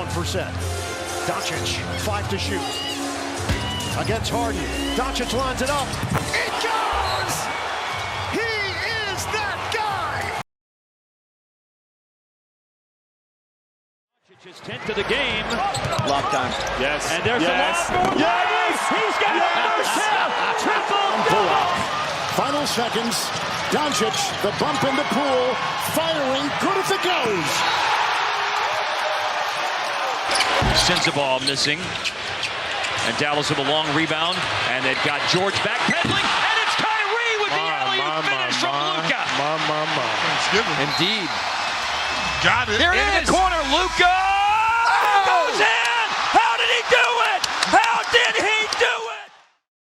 1%. Doncic, 5 to shoot. Against Harden. Doncic lines it up. It goes! He is that guy! Doncic's 10th of the game. Locked on. Yes. And there's the lob for Yes. He's got it first down. Triple-double. Final seconds. Doncic, the bump in the pool. Firing. Good if it goes. Sends the ball missing. And Dallas with a long rebound. And they've got George backpedaling. And it's Kyrie with the alley-oop finish from LUKA. Indeed. Got it. There it is. In the corner, LUKA goes in. How did he do it? How did he do it?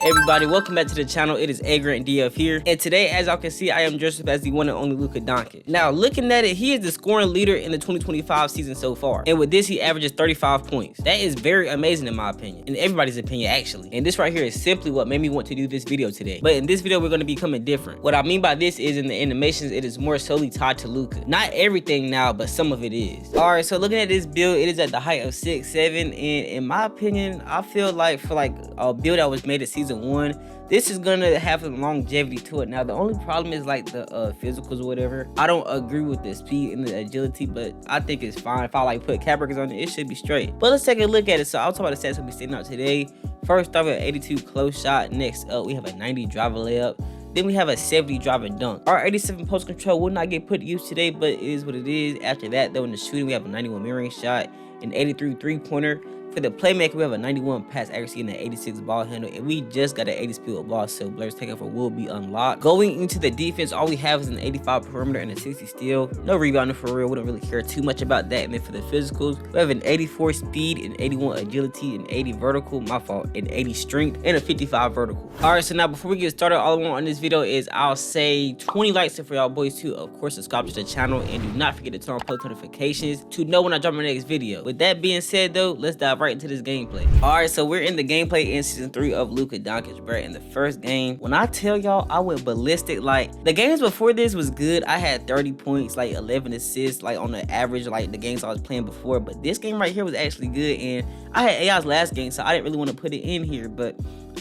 Everybody, welcome back to the channel. It is Agrant DF here, and today, as y'all can see, I am dressed up as the one and only LUKA DONCIC. Now, looking at it, he is the scoring leader in the 2025 season so far, and with this, he averages 35 points. That is very amazing in my opinion, in everybody's opinion actually. And this right here is simply what made me want to do this video today. But in this video, we're going to be coming different. What I mean by this is in the animations, it is more solely tied to LUKA. Not everything now, but some of it is. All right, so looking at this build, it is at the height of 6'7", and in my opinion, I feel like for like a build that was made at season 1, this is gonna have some longevity to it. Now, the only problem is like the physicals or whatever. I don't agree with the speed and the agility, but I think it's fine. If I like put cap breakers on it, it should be straight. But let's take a look at it. So I'll talk about the stats we'll be sitting out today. First off, an 82 close shot. Next up, we have a 90 driver layup. Then we have a 70 driver dunk. Our 87 post control will not get put to use today, but it is what it is. After that, though, in the shooting, we have a 91 mid-range shot, an 83 three-pointer. For the playmaker, we have a 91 pass accuracy and an 86 ball handle, and we just got an 80 speed with ball, so Blair's takeover will be unlocked. Going into the defense, all we have is an 85 perimeter and a 60 steal. No rebounding for real, we don't really care too much about that. And then for the physicals, we have an 84 speed, an 81 agility, an 80 vertical, my fault, an 80 strength, and a 55 vertical. All right, so now before we get started, all I want on this video is I'll say 20 likes for y'all boys to, of course, subscribe to the channel, and do not forget to turn on post notifications to know when I drop my next video. With that being said, though, let's dive right into this gameplay. All right, so we're in the gameplay in season 3 of LUKA DONCIC, bro. In the first game, when I tell y'all I went ballistic, like the games before this was good. I had 30 points, like 11 assists, like on the average, like the games I was playing before. But this game right here was actually good, and I had AI's last game, so I didn't really want to put it in here, but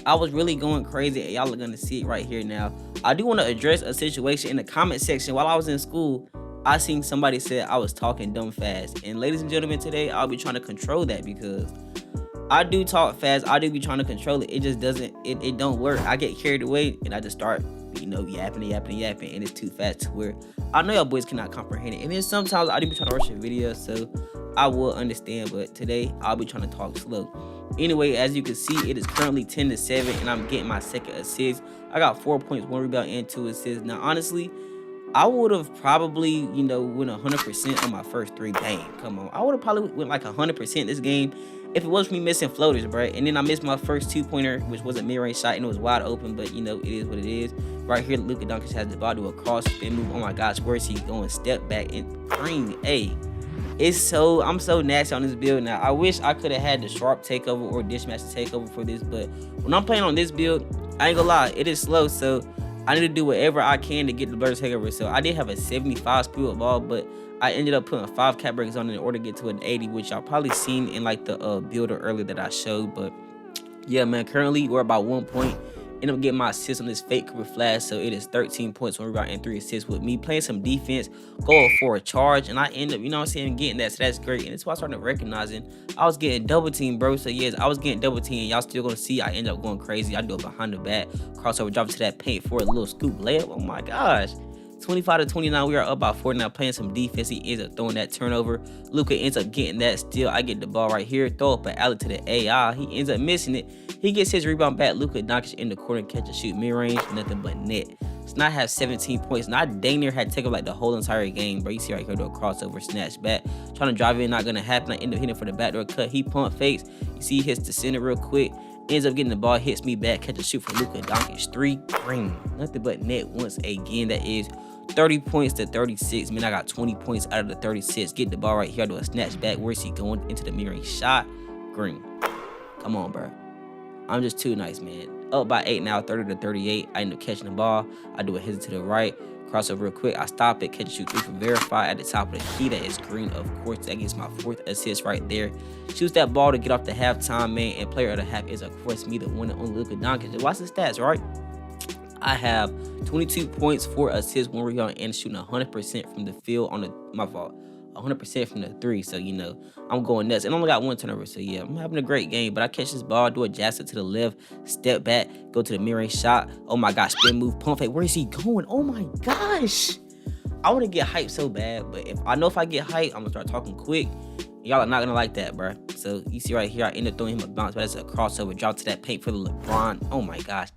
I was really going crazy, and y'all are gonna see it right here. Now, I do want to address a situation in the comment section. While I was in school, I seen somebody said I was talking dumb fast, and ladies and gentlemen, today I'll be trying to control that because I do talk fast. I do be trying to control it. It just doesn't, it don't work. I get carried away and I just start, you know, yapping, and it's too fast to where I know y'all boys cannot comprehend it. And then sometimes I do be trying to rush a video, so I will understand, but today I'll be trying to talk slow. Anyway, as you can see, it is currently 10-7, and I'm getting my second assist. I got 4 points, 1 rebound, and 2 assists. Now, honestly, I would have probably, you know, went 100% on my first 3. Bang, come on. I would have probably went like 100% this game if it was me missing floaters, bro. And then I missed my first 2-pointer, which was a mid-range shot, and it was wide open, but, you know, it is what it is. Right here, LUKA DONCIC has the ball to a cross spin move. Oh, my gosh, where's he going? Step back and green. Hey, I'm so nasty on this build now. I wish I could have had the sharp takeover or dishmaster takeover for this, but when I'm playing on this build, I ain't gonna lie, it is slow, so I need to do whatever I can to get the blur takeover. So I did have a 75 speed with ball, but I ended up putting 5 cap breaks on it in order to get to an 80, which y'all probably seen in like the builder earlier that I showed. But yeah, man, currently we're about 1 point. End up getting my assist on this fake Cooper flash, so it is 13 points, 1 rebound, and 3 assists with me playing some defense, going for a charge, and I end up, you know what I'm saying, getting that, so that's great. And that's why I started recognizing I was getting double teamed, bro. So yes, I was getting double teamed. Y'all still gonna see I end up going crazy. I do it behind the back, crossover, drop to that paint for a little scoop layup. Oh my gosh. 25-29, we are up by 4 now, playing some defense. He ends up throwing that turnover. LUKA ends up getting that steal. I get the ball right here, throw up an alley to the AI. He ends up missing it. He gets his rebound back. LUKA DONCIC in the corner, catch and shoot mid-range, nothing but net. So now I have 17 points. Now I dang near had to take up like the whole entire game, bro. You see right here, do a crossover, snatch back. Trying to drive in, not gonna happen. I end up hitting for the backdoor cut. He pump fakes. You see he hits the center real quick. Ends up getting the ball, hits me back, catch a shoot for LUKA DONCIC 3. Green. Nothing but net once again. That is 30 points to 36. Man, I got 20 points out of the 36. Get the ball right here. I do a snatch back. Where's he going? Into the mid-range shot. Green. Come on, bro. I'm just too nice, man. Up by 8 now, 30-38. I end up catching the ball. I do a hit to the right. crossover real quick. I stop it, catch and shoot 3 for verify at the top of the key. That is green, of course. That gets my 4th assist right there. Shoots that ball to get off the halftime, man. And player of the half is, of course, me, the one and only LUKA DONCIC. Watch the stats, right? I have 22 points, 4 assists, 1 rebound, and shooting 100% from the field on the, my fault, 100% from the 3. So, you know, I'm going nuts. And I only got 1 turnover. So, yeah, I'm having a great game. But I catch this ball, do a jazz to the left, step back, go to the mid-range shot. Oh, my gosh, spin move, pump fake. Where is he going? Oh, my gosh. I want to get hyped so bad. But if I get hyped, I'm going to start talking quick. Y'all are not going to like that, bro. So, you see right here, I end up throwing him a bounce. But that's a crossover, drop to that paint for the LeBron. Oh, my gosh.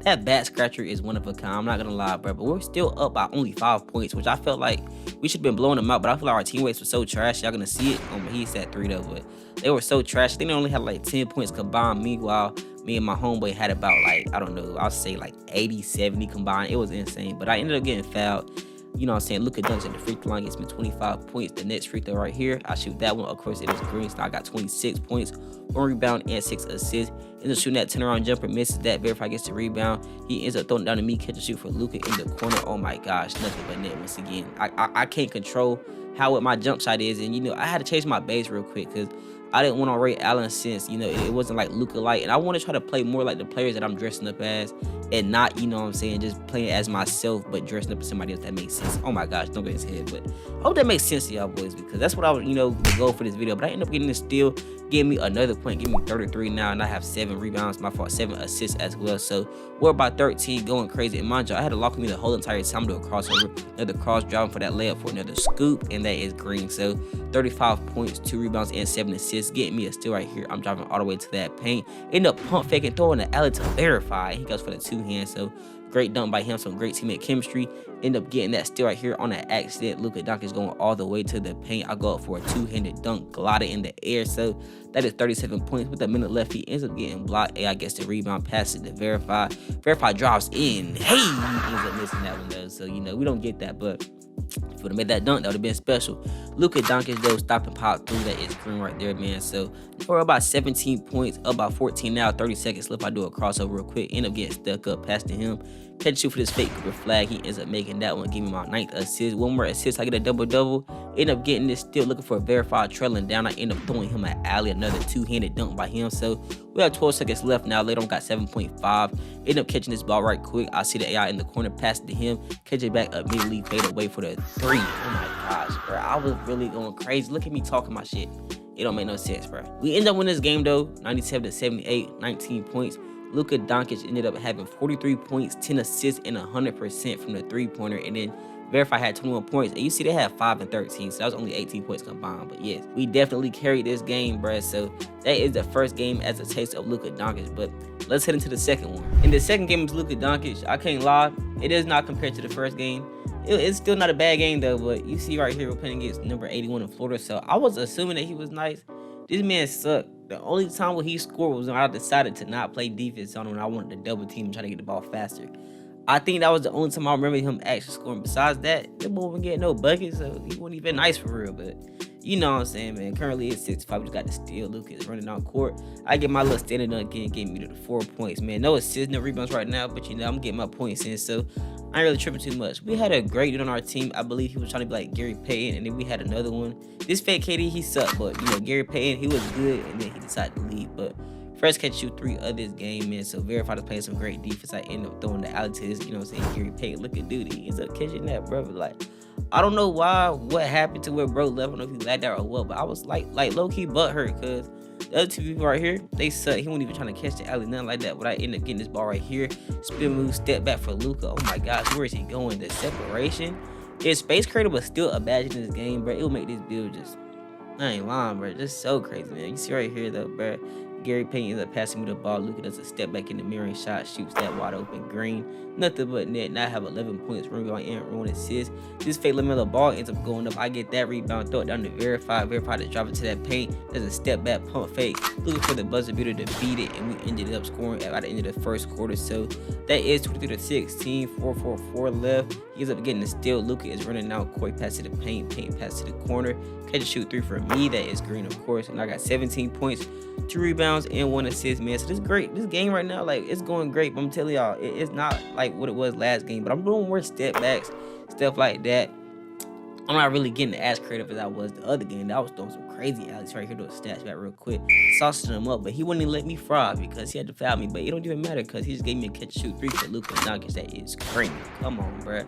That bat scratcher is one of a kind. I'm not gonna lie, bro. But we're still up by only 5 points, which I felt like we should have been blowing them out. But I feel like our teammates were so trash. Y'all gonna see it. He's at 3 though, but they were so trash. I think they only had like 10 points combined. Meanwhile, me and my homeboy had about like, I don't know, I'll say like 80, 70 combined. It was insane. But I ended up getting fouled. You know what I'm saying? LUKA DONCIC at the free throw line gets me 25 points. The next free throw right here, I shoot that one. Of course, it is green, so I got 26 points, 1 rebound, and 6 assists. Ends up shooting that turnaround jumper, misses that. Verify gets the rebound. He ends up throwing it down to me, catch and shoot for LUKA in the corner. Oh my gosh, nothing but net once again. I can't control how what my jump shot is, and you know I had to change my base real quick because I didn't want to Ray Allen since, you know, it wasn't like LUKA light. And I want to try to play more like the players that I'm dressing up as and not, you know what I'm saying, just playing as myself, but dressing up as somebody else. That makes sense. Oh my gosh, don't get his head. But I hope that makes sense to y'all boys because that's what I was, you know, the goal for this video. But I ended up getting this steal, getting me another point, giving me 33 now, and I have 7 rebounds, my fault, 7 assists as well. So we're about 13, going crazy. And mind you, I had to lock me the whole entire time to a crossover, another cross driving for that layup for another scoop, and that is green. So 35 points, 2 rebounds, and 7 assists, getting me a steal right here. I'm driving all the way to that paint, end up pump faking, throwing the alley to verify. He goes for the 2-hand, so great dunk by him, some great teammate chemistry. End up getting that steal right here on that accident. LUKA DONCIC is going all the way to the paint. I go up for a 2-handed dunk, glider in the air. So that is 37 points. With a minute left, he ends up getting blocked. AI gets the rebound, passes to verify. Verify drops in. Hey, he ends up missing that one though. So, you know, we don't get that, but if we would have made that dunk, that would have been special. LUKA DONCIC though, stop and pop through. That is green right there, man. So we're about 17 points, up about 14 now. 30 seconds left. I do a crossover real quick. End up getting stuck up, pass to him. Catch and shoot for this fake Cooper flag. He ends up making that one, give me my 9th assist. 1 more assist, I get a double-double. End up getting this steal, looking for a verified, trailing down. I end up throwing him an alley, another 2-handed dunk by him. So we have 12 seconds left now. Later on, got 7.5. End up catching this ball right quick. I see the AI in the corner, pass it to him. Catch it back immediately, fade away for the 3. Oh my gosh, bro. I was really going crazy. Look at me talking my shit. It don't make no sense, bro. We end up winning this game, though. 97-78, 19 points. LUKA DONCIC ended up having 43 points, 10 assists, and 100% from the 3-pointer. And then Verify had 21 points. And you see they had 5 and 13, so that was only 18 points combined. But yes, we definitely carried this game, bruh. So that is the first game as a taste of LUKA DONCIC. But let's head into the second one. In the second game is LUKA DONCIC. I can't lie, it is not compared to the first game. It's still not a bad game though, but you see right here we're playing against number 81 in Florida. So I was assuming that he was nice. This man sucked. The only time when he scored was when I decided to not play defense on him and I wanted to double team and try to get the ball faster. I think that was the only time I remember him actually scoring. Besides that, the boy wasn't getting no buckets, so he wasn't even nice for real. But you know what I'm saying, man. Currently it's 65. We just got the steal. LUKA is running on court. I get my little standing dunk again, getting me to the 4 points, man. No assists, no rebounds right now, but you know I'm getting my points in, so I ain't really tripping too much. We had a great dude on our team. I believe he was trying to be like Gary Payton, and then we had another one. This fake KD, he sucked, but you know Gary Payton, he was good, and then he decided to leave. But first catch shoot 3 of this game, man. So Verify is playing some great defense. I end up throwing the alley to this, you know what I'm saying, Gary Payton. Look at dude, he ends up catching that, brother. Like, I don't know what happened to where bro left. I don't know if he lagged out or what, but I was like low-key butthurt because the other 2 people right here, they suck. He wasn't even trying to catch the alley, nothing like that. But I end up getting this ball right here. Spin move, step back for LUKA. Oh my gosh, where is he going? The separation. It's Space Creator, but still a badge in this game, bro. It will make this build just, I ain't lying, bro. Just so crazy, man. You see right here, though, bro. Gary Payton ends up passing me the ball. LUKA does a step back in the mirroring shot, shoots that wide open green. Nothing but net. Now I have 11 points, rebound and 1 assist. This fake LaMelo ball ends up going up. I get that rebound, throw it down to Verify. Verify to drop it to that paint. There's a step back pump fake. Looking for the buzzer beater to beat it, and we ended up scoring at the end of the first quarter. So that is 23-16, 4-4-4 left. He ends up getting the steal. LUKA is running out. Court pass to the paint pass to the corner. Catch and shoot 3 for me. That is green, of course. And I got 17 points, 2 rebounds, and 1 assist, man. So this is great. This game right now, like, it's going great. But I'm telling y'all, it's not like what it was last game. But I'm doing more step backs. stuff like that. I'm not really getting as creative as I was the other game. I was throwing some crazy alleys right here, doing stats back real quick, saucing him up, but he wouldn't even let me fry because he had to foul me. But it don't even matter because he just gave me a catch shoot 3 for LUKA Doncic. That is crazy. Come on, bro.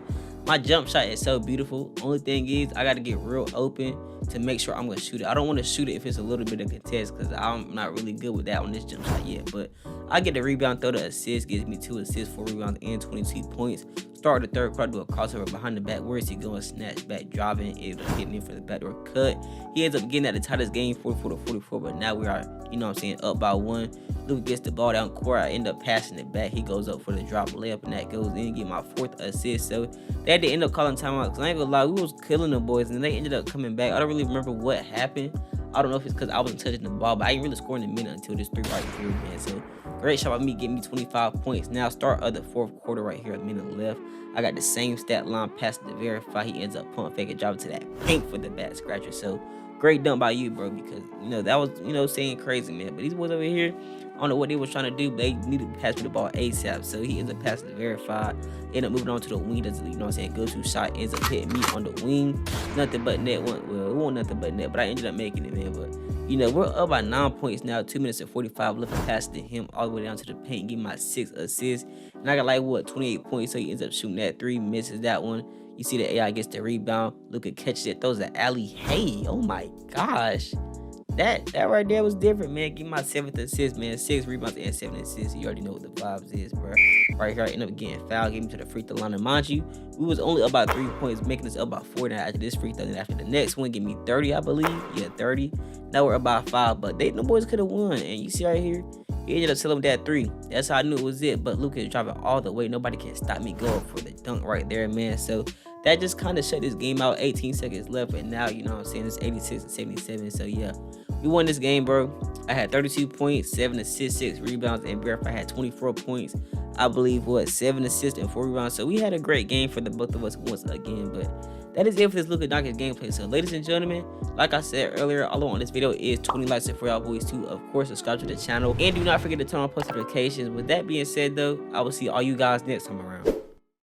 My jump shot is so beautiful. Only thing is, I got to get real open to make sure I'm going to shoot it. I don't want to shoot it if it's a little bit of contest because I'm not really good with that on this jump shot yet. But I get the rebound, throw the assist, gives me 2 assists, 4 rebounds, and 22 points. Start the third quarter, do a crossover behind the back. Where is he going? Snatch back, driving, able to get in for the backdoor cut. He ends up getting at the tightest game, 44-44, but now we are, you know what I'm saying, up by 1. LUKA gets the ball down court. I end up passing it back. He goes up for the drop layup, and that goes in, get my 4th assist. So they had to end up calling timeout because I ain't gonna lie, we was killing the boys, and they ended up coming back. I don't really remember what happened. I don't know if it's because I wasn't touching the ball, but I ain't really scoring a minute until this 3 right here, man. So great shot by me, getting me 25 points. Now start of the 4th quarter right here, a minute left. I got the same stat line, pass to verify. He ends up pump fake and driving to that paint for the back scratcher. So great dunk by you, bro, because, you know, that was, you know, saying crazy, man. But these boys over here, I don't know what they was trying to do, but they needed to pass me the ball ASAP. So he ends up passing to verify. End up moving on to the wing. Does, you know what I'm saying, go-to shot. Ends up hitting me on the wing. Nothing but net. Well, it wasn't nothing but net, but I ended up making it, man. But, you know, we're up by 9 points now. 2 minutes and 45 left to pass to him all the way down to the paint. Give my 6 assists. And I got like, what, 28 points. So he ends up shooting that 3, misses that one. You see the AI gets the rebound. LUKA catches it, throws the alley. Hey, oh my gosh. That right there was different, man. Give my 7th assist, man. 6 rebounds and 7 assists. You already know what the vibes is, bro. Right here, I end up getting fouled. Gave me to the free throw line. And mind you, we was only up by 3 points, making us up by 4 now after this free throw. And after the next one, give me 30, I believe. Yeah, 30. Now we're up by 5, but the boys could have won. And you see right here, he ended up selling with that 3. That's how I knew it was it. But LUKA is driving all the way. Nobody can stop me going for the dunk right there, man. So that just kind of shut this game out. 18 seconds left, and now, you know what I'm saying, it's 86-77. So yeah, we won this game, bro. I had 32 points, 7 assists, 6 rebounds, and Verify had 24 points. I believe, 7 assists and 4 rebounds. So we had a great game for the both of us once again. But that is it for this LUKA Doncic gameplay. So ladies and gentlemen, like I said earlier, all I want on this video is 20 likes and for y'all boys to, of course, subscribe to the channel. And do not forget to turn on post notifications. With that being said, though, I will see all you guys next time around.